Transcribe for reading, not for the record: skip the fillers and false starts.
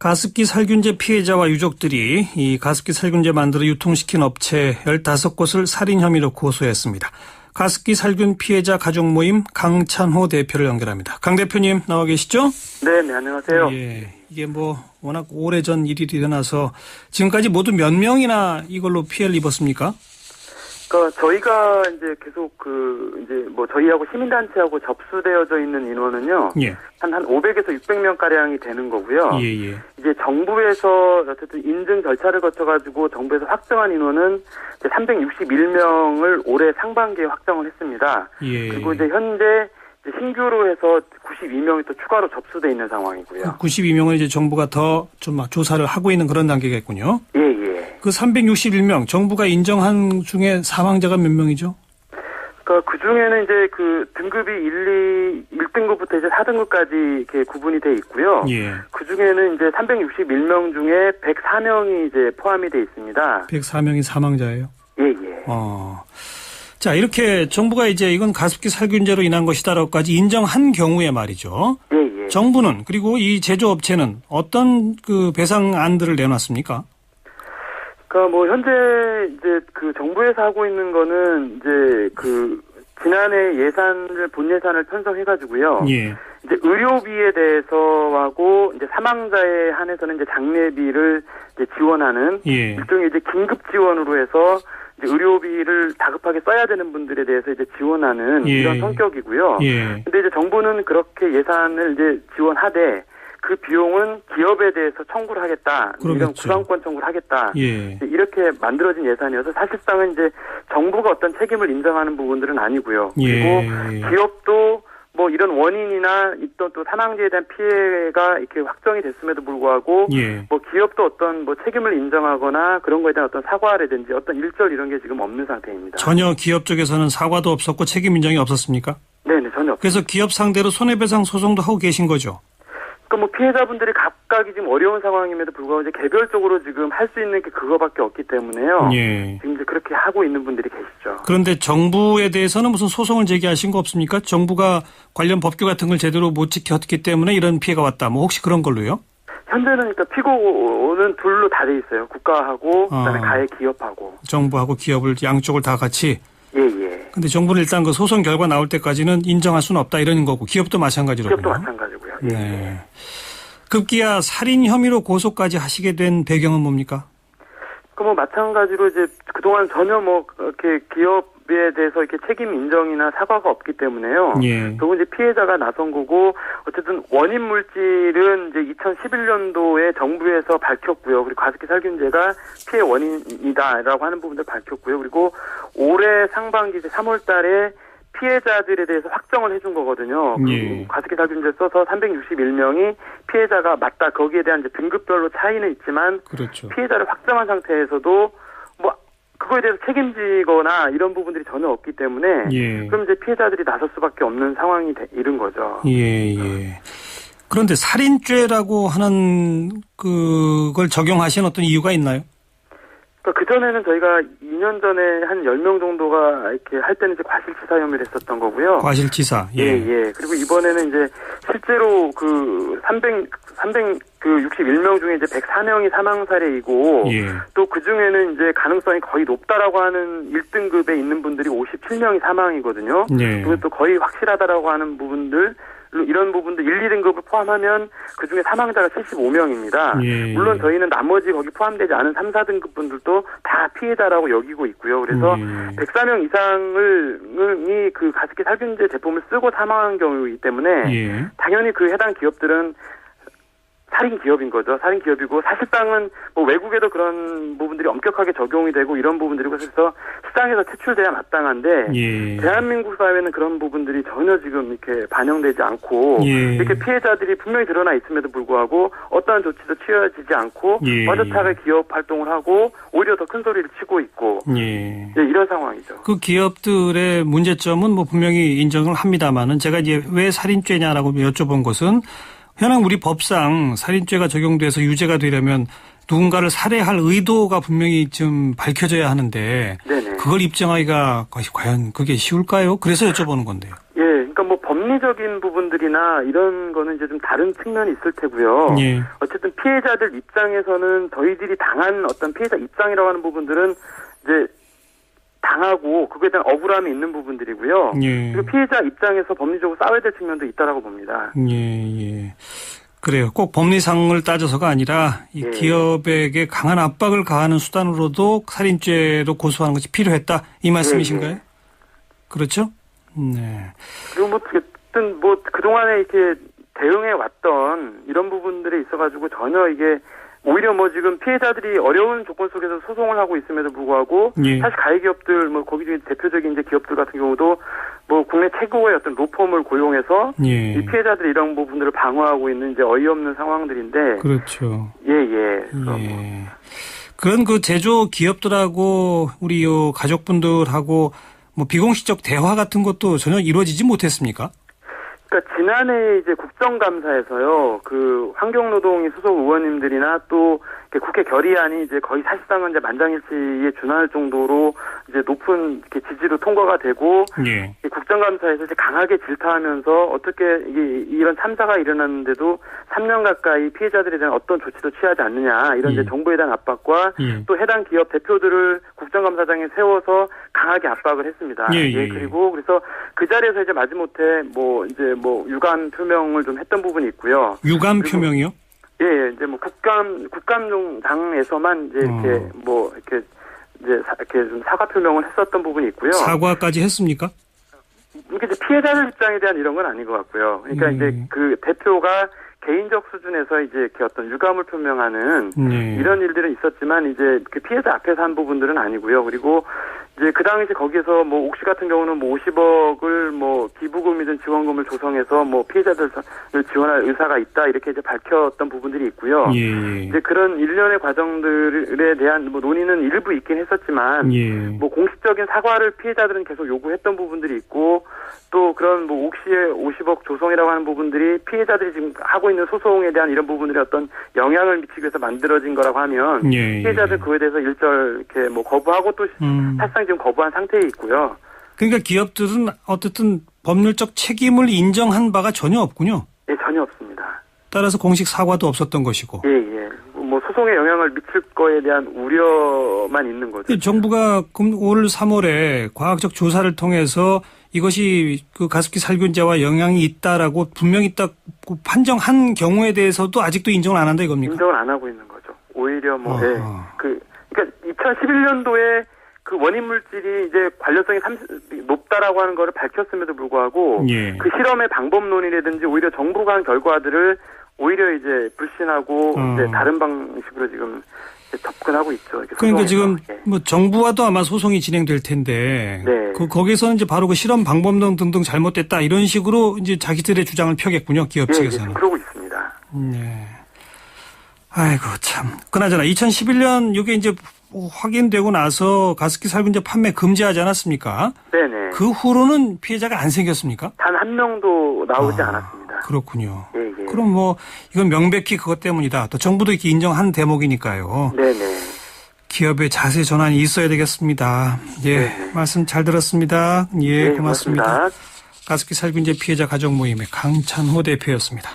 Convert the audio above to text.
가습기 살균제 피해자와 유족들이 이 가습기 살균제 만들어 유통시킨 업체 15곳을 살인 혐의로 고소했습니다. 가습기 살균 피해자 가족 모임 강찬호 대표를 연결합니다. 강 대표님 나와 계시죠? 네, 안녕하세요. 예, 이게 워낙 오래전 일이 일어나서 지금까지 모두 몇 명이나 이걸로 피해를 입었습니까? 그러니까 저희가 이제 계속 저희하고 시민단체하고 접수되어져 있는 인원은요. 예. 한 500에서 600명 가량이 되는 거고요. 예. 이제 정부에서 어쨌든 인증 절차를 거쳐가지고 정부에서 확정한 인원은 이제 361명을 올해 상반기에 확정을 했습니다. 예. 그리고 이제 현재 신규로 해서 92명이 또 추가로 접수돼 있는 상황이고요. 92명은 이제 정부가 더 좀 조사를 하고 있는 그런 단계겠군요. 예. 그 361명 정부가 인정한 중에 사망자가 몇 명이죠? 그 중에는 이제 그 등급이 1등급부터 이제 4등급까지 이렇게 구분이 돼 있고요. 예. 그 중에는 이제 361명 중에 104명이 이제 포함이 돼 있습니다. 104명이 사망자예요? 예. 자, 이렇게 정부가 이제 이건 가습기 살균제로 인한 것이다라고까지 인정한 경우에 말이죠. 예. 정부는 그리고 이 제조업체는 어떤 그 배상안들을 내놨습니까? 현재 이제 그 정부에서 하고 있는 거는 이제 그 지난해 본 예산을 편성해가지고요. 예. 이제 의료비에 대해서하고 이제 사망자에 한해서는 이제 장례비를 이제 지원하는 일종의 이제 긴급 지원으로 해서 이제 의료비를 다급하게 써야 되는 분들에 대해서 이제 지원하는 이런 성격이고요. 근데 이제 정부는 그렇게 예산을 이제 지원하되 그 비용은 기업에 대해서 청구를 하겠다. 그러겠죠. 이런 구상권 청구를 하겠다. 예. 이렇게 만들어진 예산이어서 사실상은 이제 정부가 어떤 책임을 인정하는 부분들은 아니고요. 그리고 기업도 이런 원인이나 있던 또 사망자에 대한 피해가 이렇게 확정이 됐음에도 불구하고 기업도 어떤 책임을 인정하거나 그런 거에 대한 어떤 사과라든지 어떤 일절 이런 게 지금 없는 상태입니다. 전혀 기업 쪽에서는 사과도 없었고 책임 인정이 없었습니까? 네, 전혀 없습니다. 그래서 기업 상대로 손해배상 소송도 하고 계신 거죠? 피해자분들이 각각이 지금 어려운 상황임에도 불구하고 이제 개별적으로 지금 할 수 있는 게 그거밖에 없기 때문에요. 지금 이제 그렇게 하고 있는 분들이 계시죠. 그런데 정부에 대해서는 무슨 소송을 제기하신 거 없습니까? 정부가 관련 법규 같은 걸 제대로 못 지켰기 때문에 이런 피해가 왔다. 혹시 그런 걸로요? 현재는 그러니까 피고는 둘로 다 돼 있어요. 국가하고 그다음에 가해 기업하고. 정부하고 기업을 양쪽을 다 같이. 예. 근데 정부는 일단 그 소송 결과 나올 때까지는 인정할 수는 없다 이런 거고 기업도 마찬가지로군요. 기업도 마찬가지고요. 네. 급기야 살인 혐의로 고소까지 하시게 된 배경은 뭡니까? 마찬가지로 이제 그동안 전혀 이렇게 기업에 대해서 이렇게 책임 인정이나 사과가 없기 때문에요. 결국 이제 피해자가 나선 거고 어쨌든 원인 물질은 이제 2011년도에 정부에서 밝혔고요. 그리고 가습기 살균제가 피해 원인이다라고 하는 부분들 밝혔고요. 그리고 올해 상반기 이제 3월 달에 피해자들에 대해서 확정을 해준 거거든요. 가습기 살균제 써서 361명이 피해자가 맞다. 거기에 대한 이제 등급별로 차이는 있지만 피해자를 확정한 상태에서도 그거에 대해서 책임지거나 이런 부분들이 전혀 없기 때문에 그럼 이제 피해자들이 나설 수밖에 없는 상황이 이른 거죠. 그런데 살인죄라고 하는 그걸 적용하신 어떤 이유가 있나요? 그전에는 저희가 2년 전에 한 10명 정도가 이렇게 할 때는 이제 과실치사 혐의를 했었던 거고요. 과실치사. 예. 그리고 이번에는 이제 실제로 61명 중에 이제 104명이 사망 사례이고 또 그 중에는 이제 가능성이 거의 높다라고 하는 1등급에 있는 분들이 57명이 사망이거든요. 그리고 또 거의 확실하다라고 하는 부분들 이런 부분들 1, 2등급을 포함하면 그중에 사망자가 75명입니다. 물론 저희는 나머지 거기 포함되지 않은 3, 4등급 분들도 다 피해자라고 여기고 있고요. 그래서 104명 이상이 그 가습기 살균제 제품을 쓰고 사망한 경우이기 때문에 당연히 그 해당 기업들은 살인 기업인 거죠. 살인 기업이고 사실상은 외국에도 그런 부분들이 엄격하게 적용이 되고 이런 부분들이고 그래서 시장에서 퇴출돼야 마땅한데 대한민국 사회는 그런 부분들이 전혀 지금 이렇게 반영되지 않고 이렇게 피해자들이 분명히 드러나 있음에도 불구하고 어떠한 조치도 취해지지 않고 빠듯하게 기업 활동을 하고 오히려 더 큰 소리를 치고 있고 이런 상황이죠. 그 기업들의 문제점은 분명히 인정을 합니다만은 제가 이제 왜 살인죄냐라고 여쭤본 것은 현행 우리 법상 살인죄가 적용돼서 유죄가 되려면 누군가를 살해할 의도가 분명히 좀 밝혀져야 하는데 그걸 입증하기가 과연 그게 쉬울까요? 그래서 여쭤보는 건데요. 그러니까 법리 형평적인 부분들이나 이런 거는 이제 좀 다른 측면이 있을 테고요. 예. 어쨌든 피해자들 입장에서는 저희들이 당한 어떤 피해자 입장이라고 하는 부분들은 이제 당하고 그거에 대한 억울함이 있는 부분들이고요. 예. 그리고 피해자 입장에서 법리적으로 싸워야 될 측면도 있다라고 봅니다. 예. 그래요. 꼭 법리상을 따져서가 아니라 이 기업에게 강한 압박을 가하는 수단으로도 살인죄로 고소하는 것이 필요했다. 이 말씀이신가요? 그렇죠? 네. 그리고 뭐 어쨌든 뭐 그동안에 이렇게 대응해 왔던 이런 부분들에 있어가지고 전혀 이게 오히려 뭐 지금 피해자들이 어려운 조건 속에서 소송을 하고 있음에도 불구하고 사실 가해 기업들 뭐 거기 중에 대표적인 이제 기업들 같은 경우도 뭐 국내 최고의 어떤 로펌을 고용해서 이 피해자들이 이런 부분들을 방어하고 있는 이제 어이없는 상황들인데 그렇죠. 그런 그 제조 기업들하고 우리 요 가족분들하고 뭐 비공식적 대화 같은 것도 전혀 이루어지지 못했습니까? 그러니까 지난해 이제 국정감사에서요, 그 환경노동위 소속 의원님들이나 또 국회 결의안이 이제 거의 사실상은 이제 만장일치에 준할 정도로 이제 높은 이렇게 지지로 통과가 되고, 국정감사에서 이제 강하게 질타하면서 어떻게 이런 참사가 일어났는데도 3년 가까이 피해자들에 대한 어떤 조치도 취하지 않느냐 이런 이제 정부에 대한 압박과 또 해당 기업 대표들을 국정감사장에 세워서 강하게 압박을 했습니다. 그리고 그래서 그 자리에서 이제 마지못해 뭐 이제 뭐 유감 표명을 좀 했던 부분이 있고요. 유감 표명이요? 이제 뭐 국감장에서만 이제 이렇게 뭐 이렇게 이제 이렇게 좀 사과 표명을 했었던 부분이 있고요. 사과까지 했습니까? 이게 이제 피해자들 입장에 대한 이런 건 아닌 것 같고요. 그러니까 이제 그 대표가 개인적 수준에서 이제 이렇게 어떤 유감을 표명하는 이런 일들은 있었지만 이제 그 피해자 앞에서 한 부분들은 아니고요. 그리고 이제 그 당시 거기서 뭐 옥시 같은 경우는 뭐 50억을 뭐 기부금이든 지원금을 조성해서 뭐 피해자들을 지원할 의사가 있다 이렇게 이제 밝혔던 부분들이 있고요. 이제 그런 일련의 과정들에 대한 뭐 논의는 일부 있긴 했었지만 뭐 공식적인 사과를 피해자들은 계속 요구했던 부분들이 있고 또 그런 뭐 옥시의 50억 조성이라고 하는 부분들이 피해자들이 지금 하고 있는 소송에 대한 이런 부분들이 어떤 영향을 미치기 위해서 만들어진 거라고 하면 피해자들 그에 대해서 일절 이렇게 뭐 거부하고 또 사실상 지금 거부한 상태에 있고요. 그러니까 기업들은 어쨌든 법률적 책임을 인정한 바가 전혀 없군요. 전혀 없습니다. 따라서 공식 사과도 없었던 것이고. 뭐 소송에 영향을 미칠 거에 대한 우려만 있는 거죠. 정부가 올 3월에 과학적 조사를 통해서 이것이 그 가습기 살균제와 영향이 있다라고 분명히 있다고 판정한 경우에 대해서도 아직도 인정을 안 한다 이겁니까? 인정을 안 하고 있는 거죠. 오히려 뭐 그러니까 2011년도에 그 원인 물질이 이제 관련성이 높다라고 하는 거를 밝혔음에도 불구하고 그 실험의 방법론이라든지 오히려 정부가 한 결과들을 오히려 이제 불신하고 이제 다른 방식으로 지금 접근하고 있죠. 그러니까 지금 뭐 정부와도 아마 소송이 진행될 텐데 거기서는 이제 바로 그 실험 방법론 등등 잘못됐다 이런 식으로 이제 자기들의 주장을 펴겠군요. 기업 측에서는. 그러고 있습니다. 아이고 참. 그나저나 2011년 이게 이제 확인되고 나서 가습기 살균제 판매 금지하지 않았습니까? 네네. 그 후로는 피해자가 안 생겼습니까? 단 한 명도 나오지 않았습니다. 그렇군요. 그럼 뭐 이건 명백히 그것 때문이다. 또 정부도 이렇게 인정한 대목이니까요. 네네. 기업의 자세 전환이 있어야 되겠습니다. 말씀 잘 들었습니다. 고맙습니다. 가습기 살균제 피해자 가족 모임의 강찬호 대표였습니다.